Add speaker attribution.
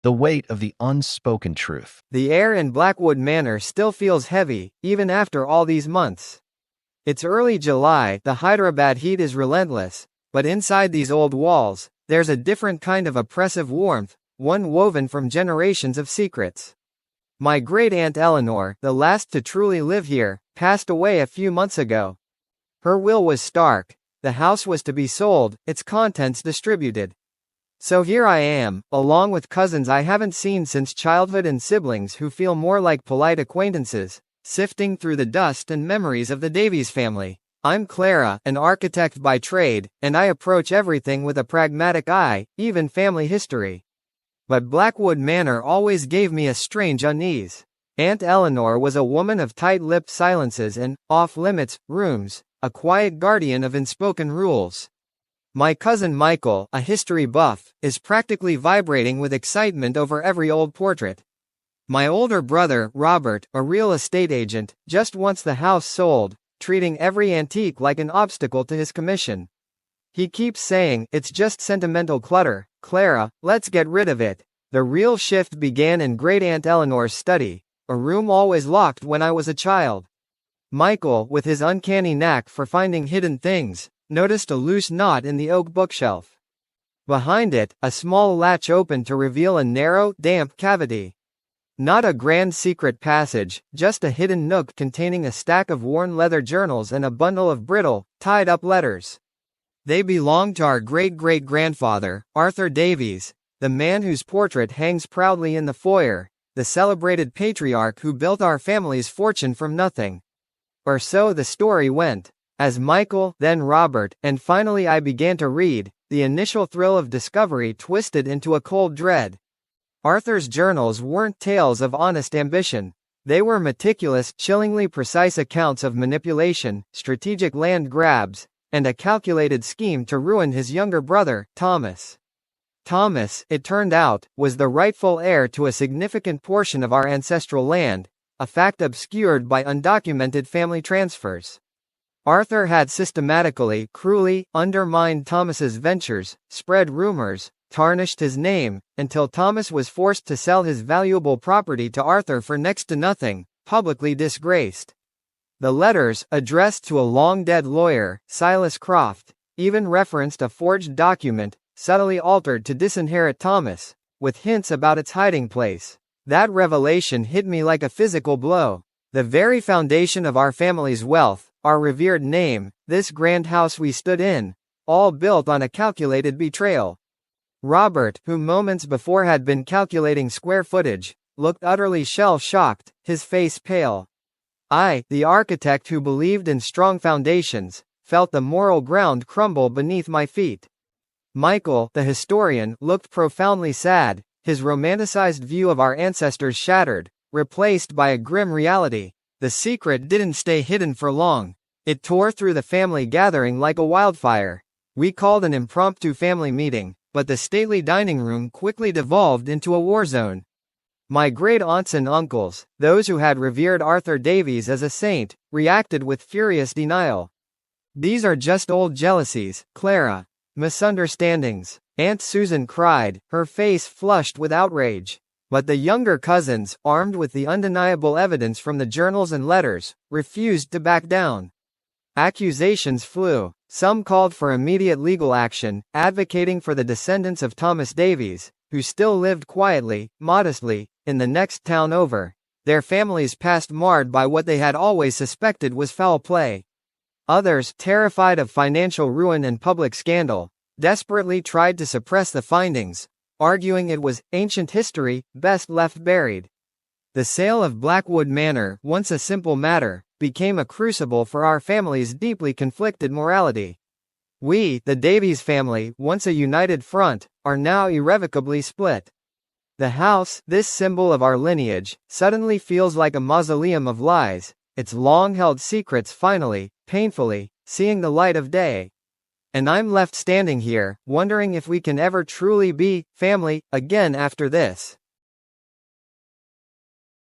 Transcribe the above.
Speaker 1: The weight of the unspoken truth.
Speaker 2: The air in Blackwood Manor still feels heavy, even after all these months. It's early July, the Hyderabad heat is relentless, but inside these old walls, there's a different kind of oppressive warmth, one woven from generations of secrets. My great-aunt Eleanor, the last to truly live here, passed away a few months ago. Her will was stark: the house was to be sold, its contents distributed. So here I am, along with cousins I haven't seen since childhood and siblings who feel more like polite acquaintances, sifting through the dust and memories of the Davies family. I'm Clara, an architect by trade, and I approach everything with a pragmatic eye, even family history. But Blackwood Manor always gave me a strange unease. Aunt Eleanor was a woman of tight-lipped silences and off-limits rooms, a quiet guardian of unspoken rules. My cousin Michael, a history buff, is practically vibrating with excitement over every old portrait. My older brother, Robert, a real estate agent, just wants the house sold, treating every antique like an obstacle to his commission. He keeps saying, "It's just sentimental clutter, Clara, let's get rid of it." The real shift began in Great-Aunt Eleanor's study, a room always locked when I was a child. Michael, with his uncanny knack for finding hidden things, noticed a loose knot in the oak bookshelf. Behind it, a small latch opened to reveal a narrow, damp cavity. Not a grand secret passage, just a hidden nook containing a stack of worn leather journals and a bundle of brittle, tied-up letters. They belonged to our great-great-grandfather, Arthur Davies, the man whose portrait hangs proudly in the foyer, the celebrated patriarch who built our family's fortune from nothing. Or so the story went. As Michael, then Robert, and finally I began to read, the initial thrill of discovery twisted into a cold dread. Arthur's journals weren't tales of honest ambition. They were meticulous, chillingly precise accounts of manipulation, strategic land grabs, and a calculated scheme to ruin his younger brother, Thomas. Thomas, it turned out, was the rightful heir to a significant portion of our ancestral land, a fact obscured by undocumented family transfers. Arthur had systematically, cruelly, undermined Thomas's ventures, spread rumors, tarnished his name, until Thomas was forced to sell his valuable property to Arthur for next to nothing, publicly disgraced. The letters, addressed to a long-dead lawyer, Silas Croft, even referenced a forged document, subtly altered to disinherit Thomas, with hints about its hiding place. That revelation hit me like a physical blow. The very foundation of our family's wealth, our revered name, this grand house we stood in, all built on a calculated betrayal. Robert, who moments before had been calculating square footage, looked utterly shell-shocked, his face pale. I, the architect who believed in strong foundations, felt the moral ground crumble beneath my feet. Michael, the historian, looked profoundly sad, his romanticized view of our ancestors shattered, replaced by a grim reality. The secret didn't stay hidden for long. It tore through the family gathering like a wildfire. We called an impromptu family meeting, but the stately dining room quickly devolved into a war zone. My great-aunts and uncles, those who had revered Arthur Davies as a saint, reacted with furious denial. "These are just old jealousies, Clara. Misunderstandings," Aunt Susan cried, her face flushed with outrage. But the younger cousins, armed with the undeniable evidence from the journals and letters, refused to back down. Accusations flew. Some called for immediate legal action, advocating for the descendants of Thomas Davies, who still lived quietly, modestly, in the next town over, their families' past marred by what they had always suspected was foul play. Others, terrified of financial ruin and public scandal, desperately tried to suppress the findings, arguing it was ancient history, best left buried. The sale of Blackwood Manor, once a simple matter, became a crucible for our family's deeply conflicted morality. We, the Davies family, once a united front, are now irrevocably split. The house, this symbol of our lineage, suddenly feels like a mausoleum of lies, its long-held secrets finally, painfully, seeing the light of day. And I'm left standing here, wondering if we can ever truly be family again after this.